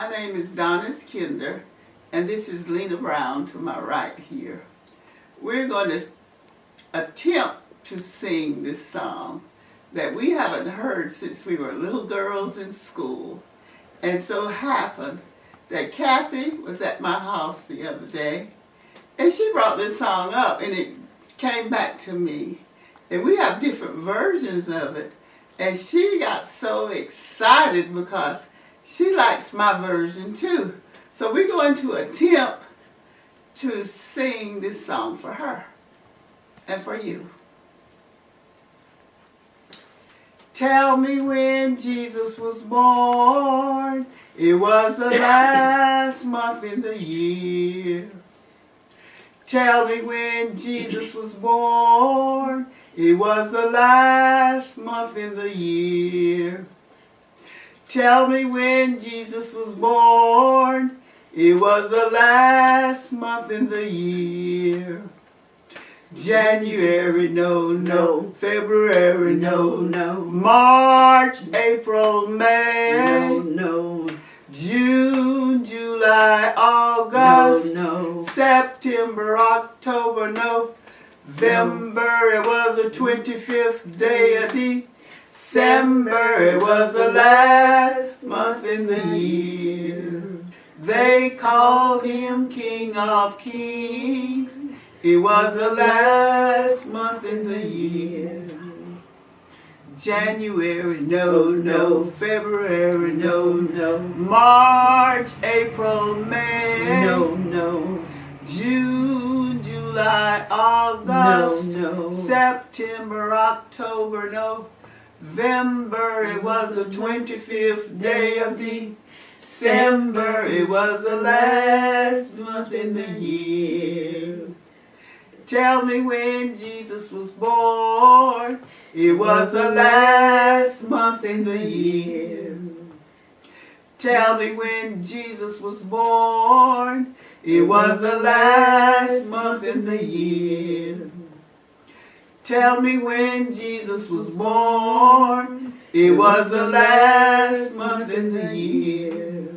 My name is Donnis and this is Lena Brown to my right here. We're going to attempt to sing this song that we haven't heard since we were little girls in school. And so happened that Cathy was at my house the other day, and she brought this song up, and it came back to me. And we have different versions of it, and she got so excited because she likes my version too. So we're going to attempt to sing this song for her and for you. Tell me when Jesus was born. It was the last month in the year. Tell me when Jesus was born. It was the last month in the year. Tell me when Jesus was born. It was the last month in the year. January, no. February, no. March, April, May, No. June, July, August, No. September, October, November. It was the 25th day of December. It was the last month in the year. They called him King of Kings. It was the last month in the year. January, no. February, no. March, April, May, No. June, July, August, No. September, October, November. It was the 25th day of December. It was the last month in the year. Tell me when Jesus was born. It was the last month in the year. Tell me when Jesus was born. It was the last month in the year. Tell me when Jesus was born. It was the last month in the year.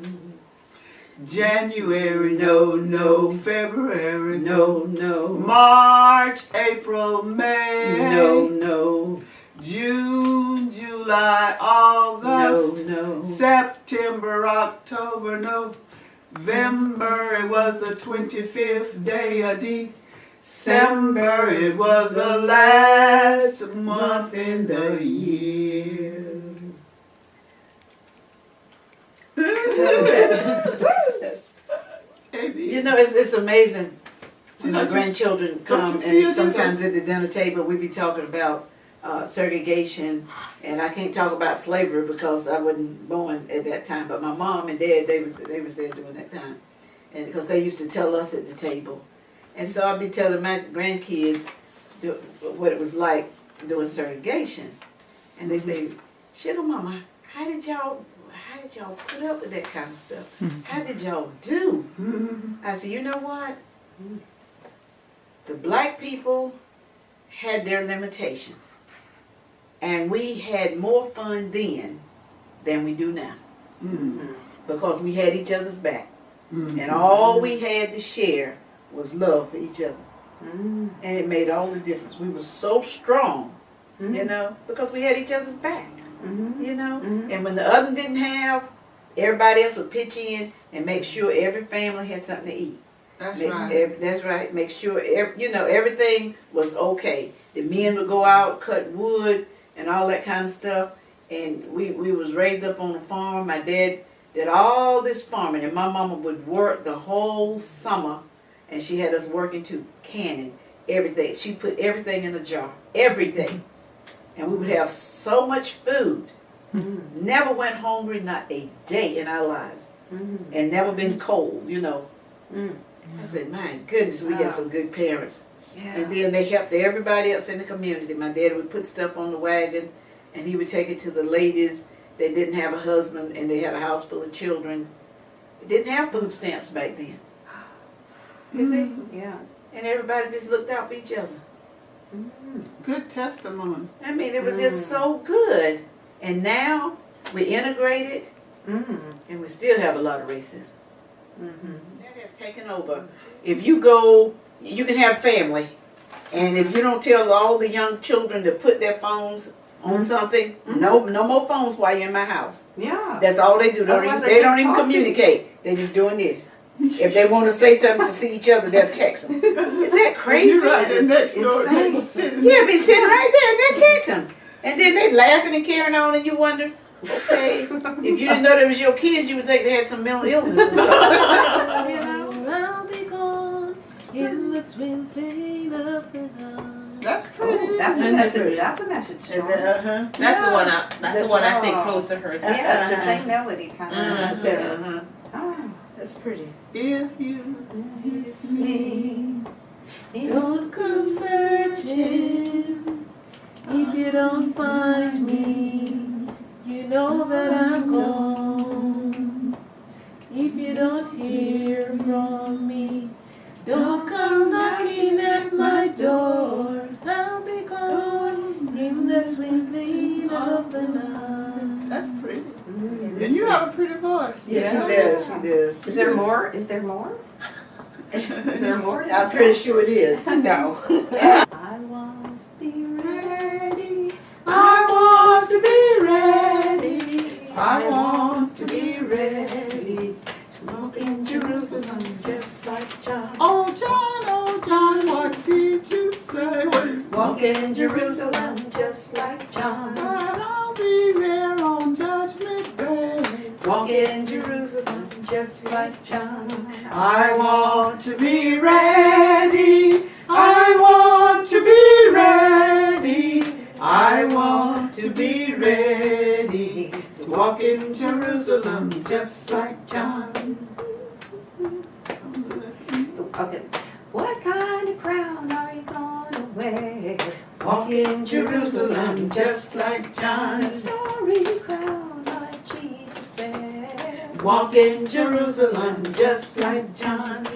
January, no. February, No. March, April, May, No. June, July, August, No. September, October, November. It was the 25th day of December. It was the last month in the year. You know, it's amazing when our grandchildren come, and sometimes at the dinner table we be talking about segregation, and I can't talk about slavery because I wasn't born at that time, but my mom and dad, they was there during that time, and because they used to tell us at the table, and so I'd be telling my grandkids what it was like doing segregation, and they say, "Sugar Mama, how did y'all put up with that kind of stuff? How did y'all do?" I said, "You know what? The black people had their limitations, and we had more fun then than we do now, because we had each other's back, and all we had to share was love for each other, and it made all the difference. We were so strong, you know, because we had each other's back." You know, and when the other didn't have, everybody else would pitch in and make sure every family had something to eat. That's right. That's right. Make sure everything was okay. The men would go out, cut wood, and all that kind of stuff. And we was raised up on a farm. My dad did all this farming, and my mama would work the whole summer, and she had us working to canning everything. She put everything in a jar, everything. And we would have so much food. Never went hungry, not a day in our lives. And never been cold, you know. I said, my goodness, we got some good parents. Yeah. And then they helped everybody else in the community. My dad would put stuff on the wagon, and he would take it to the ladies that didn't have a husband, and they had a house full of children. They didn't have food stamps back then. You see? Yeah. And everybody just looked out for each other. Good testimony. I mean, it was just so good. And now we're integrated. And we still have a lot of racism. Mm-hmm. That has taken over. If you go, you can have family. And if you don't tell all the young children to put their phones on something, no more phones while you're in my house. Yeah. That's all they do. They don't even communicate. They're just doing this. If they want to say something to see each other, they'll text them. Is that crazy? You're right, the next door, insane. they sitting Yeah, be sitting right there and they text them. And then they laughing and carrying on and you wonder, okay, if you didn't know that was your kids, you would think they had some mental illness or something. You know? I'll be gone in the twinkling of an eye. That's pretty. That's a message. That's a message Is song. it, uh-huh. That's the one. That's the one I think all. close to hers. Yeah, it's the same melody kind of. I said, uh-huh. Oh, That's pretty. If you Miss me, don't come searching. If you don't find me, you know that I'm gone. If you don't hear from me, don't come knocking at my door. I'll be gone in the twinkling of the night. that's pretty. And you have a pretty voice. Yeah, she does. She does. is there more? Is there more? Is there more? I'm pretty sure it is. No. I want to be ready. I want to be ready. I want to be ready to walk in Jerusalem just like John. Oh John, what did you say? What is Walk in Jerusalem just like John. and I'll be there on Judgment Day. Walk in Jerusalem just like John. I want to be ready. I want to be ready. I want to be ready to walk in Jerusalem just like John. Okay. What kind of crown are you gonna wear? Walk in Jerusalem just like John. Starry crown, like Jesus said. Walk in Jerusalem just like John.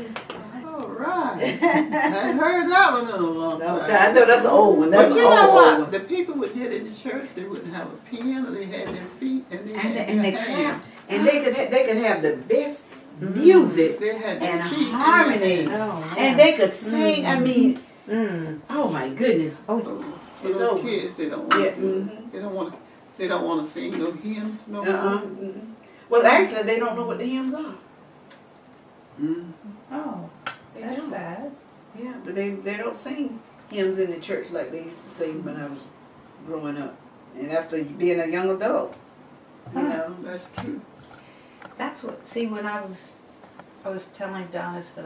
All right. I hadn't heard that one in a long No, time. I know that's an old one. That's But an you know old what? one. The people would get in the church, they wouldn't have a piano, they had their feet and they had And they their clap, hands. and they could have the best music They had their and feet and their harmony, hands. Oh, and they could sing. I mean, Mm. oh my goodness. Oh, For It's those over. kids, they don't want Yeah. to. Mhm. They don't want to sing no hymns no Uh-uh. more. mhm. Well, actually, they don't know what the hymns are. Mm. oh, They that's don't. sad. Yeah, but they don't sing hymns in the church like they used to sing when I was growing up, and after being a young adult, you Huh. know. That's true. That's what. See, when I was telling Donnis that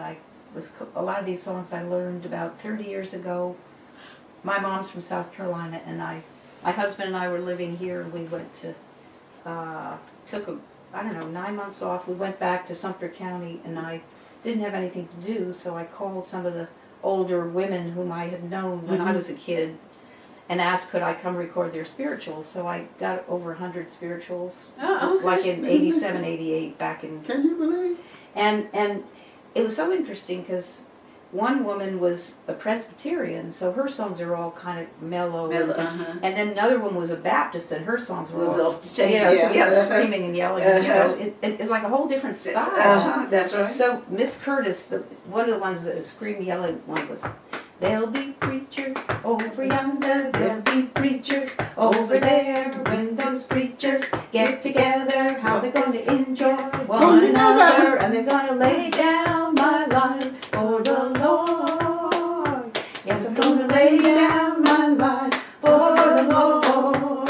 a lot of these songs I learned about 30 years ago. My mom's from South Carolina, and my husband and I were living here, and we went to, took 9 months off. We went back to Sumter County, and I didn't have anything to do, so I called some of the older women whom I had known when I was a kid, and asked could I come record their spirituals. So I got over 100 spirituals, Oh, okay. like in 87, 88, back in. Can you believe? And it was so interesting because one woman was a Presbyterian, so her songs are all kind of mellow. And then another one was a Baptist, and her songs were Was all, off the chain, yeah. screaming and yelling. You know, it's like a whole different style. That's right. So Miss Curtis, one of the ones that scream yelling one was, "There'll be preachers over yonder, there'll be preachers over there. When those preachers get together, how they're going to enjoy one another, and they're going to lay down my life for the Lord. Yes, I'm going to lay down my life for the Lord.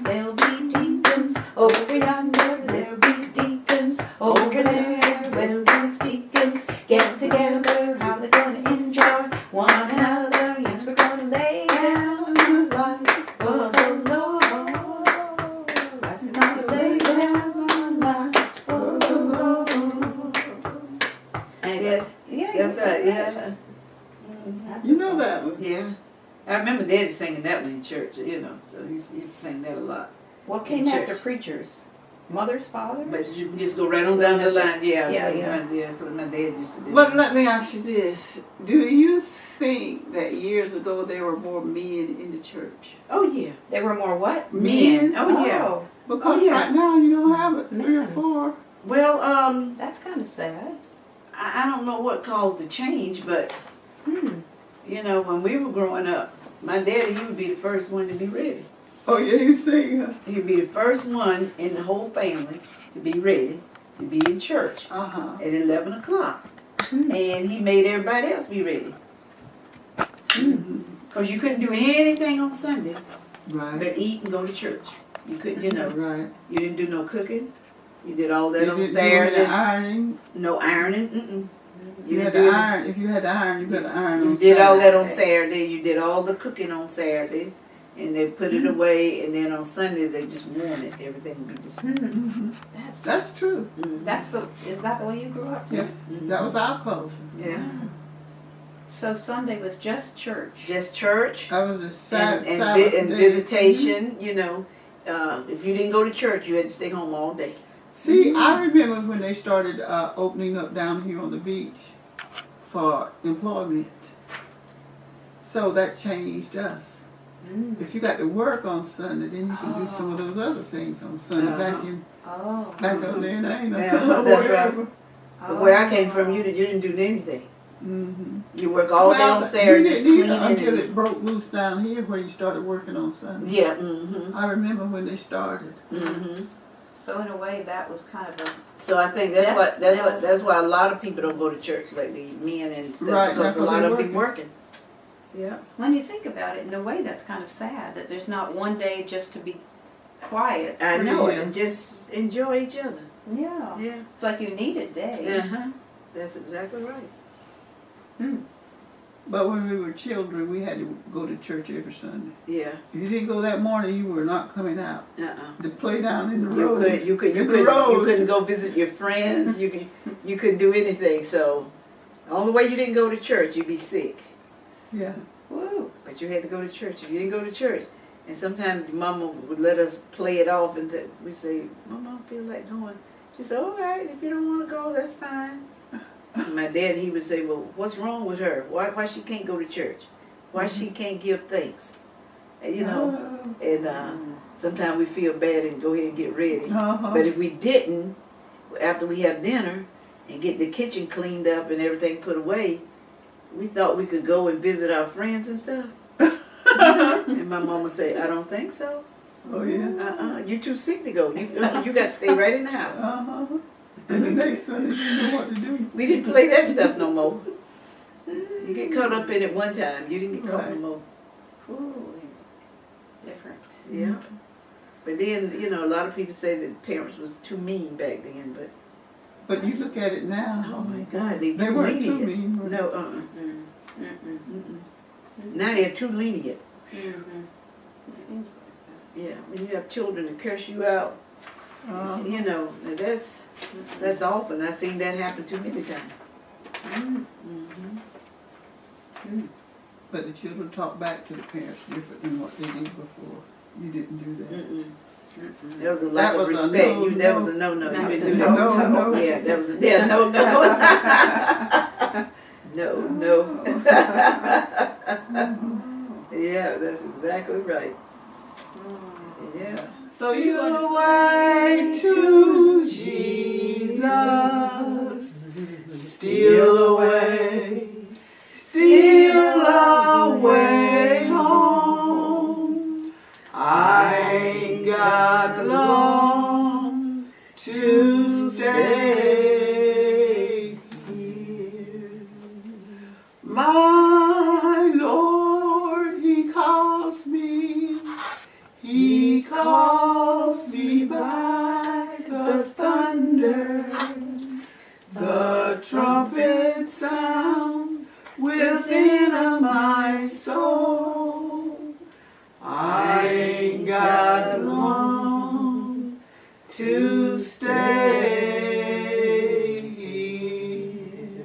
There'll be deacons over yonder, there'll be deacons over there. When those deacons get together, how they're going to enjoy one another. Yes, we're going to lay down our life for the Lord. Yes, we're going to lay down our lives for the Lord." Anyway, yeah, That's right, yeah. You know that one. Yeah. I remember Daddy singing that one in church, you know, so he used to sing that a lot. What came In after church. preachers? Mother's father? But you can just go right on down the line, yeah. Yeah, right on yeah. down there. That's what my dad used to do. But let me ask you this. Do you think that years ago there were more men in the church? Oh, yeah. There were more what? Men. Oh, yeah. Oh. Because yeah. right now you don't have it, 3 or Man. 4. Well, That's kind of sad. I don't know what caused the change, but Hmm. you know, when we were growing up, my daddy, he would be the first one to be ready. Oh yeah, you see. He'd be the first one in the whole family to be ready to be in church Uh-huh. at 11 o'clock. Hmm. And he made everybody else be ready. Mhm. Because you couldn't do anything on Sunday Right. but eat and go to church. You couldn't, you know, Right. you didn't do no cooking. You did all that You on didn't do any Saturdays. ironing. No ironing. Mm-mm. You had didn't to do iron. If you had to iron, you better iron. You on did all that on Saturday. Saturday. You did all the cooking on Saturday. And they put it away. And then on Sunday, they just warm it. Everything would be just... Hmm. Mhm. That's That's true. Mhm. is that the way you grew up too? Yes, that was our culture. Yeah. So Sunday was just church. Just church. That was a And, Sabbath and day. visitation, you know. If you didn't go to church, you had to stay home all day. See, I remember when they started opening up down here on the beach for employment. So that changed us. Mm. If you got to work on Sunday, then you can do some of those other things on Sunday. Oh. Back up there in Lena. Yeah, that's right. Oh. But where I came from, you didn't do anything. Mm-hmm. You work all day on Saturdays you didn't cleaning. either until and- it broke loose down here where you started working on Sunday. Yeah. Mm-hmm. I remember when they started. Mm-hmm. So in a way, that was kind of a So I think that's why a lot of people don't go to church, like the men and stuff, Right, because that's a what lot they're of them be working. Yeah. when you think about it, in a way, that's kind of sad that there's not one day just to be quiet. I know it, Yeah. and just enjoy each other. Yeah. Yeah. It's like you need a day. Uh-huh. That's exactly right. Hmm. But when we were children, we had to go to church every Sunday. Yeah. If you didn't go that morning, you were not coming out Uh-uh. to play down in the You road. you In the road. couldn't go visit your friends. You couldn't do anything. So the only way you didn't go to church, you'd be sick. Yeah. Woo. But you had to go to church. If you didn't go to church, and sometimes Mama would let us play it off, and we say, "Mama, I don't feel like going." She said, "All right, if you don't want to go, that's fine." And my dad, he would say, "Well, what's wrong with her? Why she can't go to church? Why she can't give thanks?" And, you know, and sometimes we feel bad and go ahead and get ready. Uh-huh. But if we didn't, after we have dinner and get the kitchen cleaned up and everything put away, we thought we could go and visit our friends and stuff. And my mama said, "I don't think so. Oh yeah. You're too sick to go. You got to stay right in the house." Uh-huh. And the next Sunday, you didn't know what to do. We didn't play that stuff no more. You get caught up in it one time. You didn't get caught no more. Ooh. Different. Yeah. But then, you know, a lot of people say that parents was too mean back then, but But you look at it now. oh my God, they They too weren't too lenient. mean. were they? No, Mm. Mm-mm. Mm-mm. Now they're too lenient. Mm-hmm. It seems like Yeah, when you have children that curse you out, you know, now that's often. I've seen that happen too many times. that. Mm. Mm-hmm. Mm. But the children talk back to the parents different than what they did before. You didn't do that. Mm-mm. Mm-mm. There was a That lack of was a respect. no, That no. was a no-no. That You was didn't a do that. no, no. Yeah, that was a no, no. Yeah, that's exactly right. Yeah. So you away to Jesus, steal away home. I ain't got long to stay here. My Lord, He calls me. He calls me by the thunder. The trumpet sounds within my soul. I ain't got long to stay here.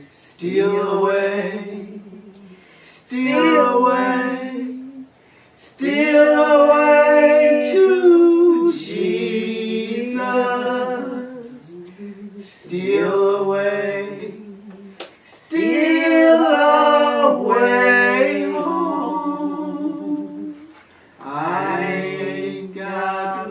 Steal away, steal away, steal away to Jesus. Steal away, steal away home. I ain't got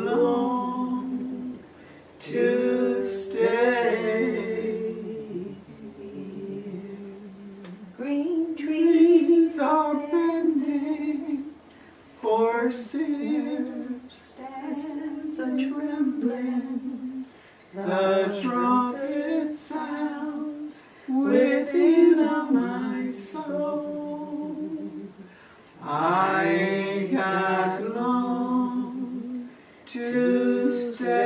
Green trees are bending, horses stands a trembling, the trumpet sounds within my soul. I ain't got long to stay.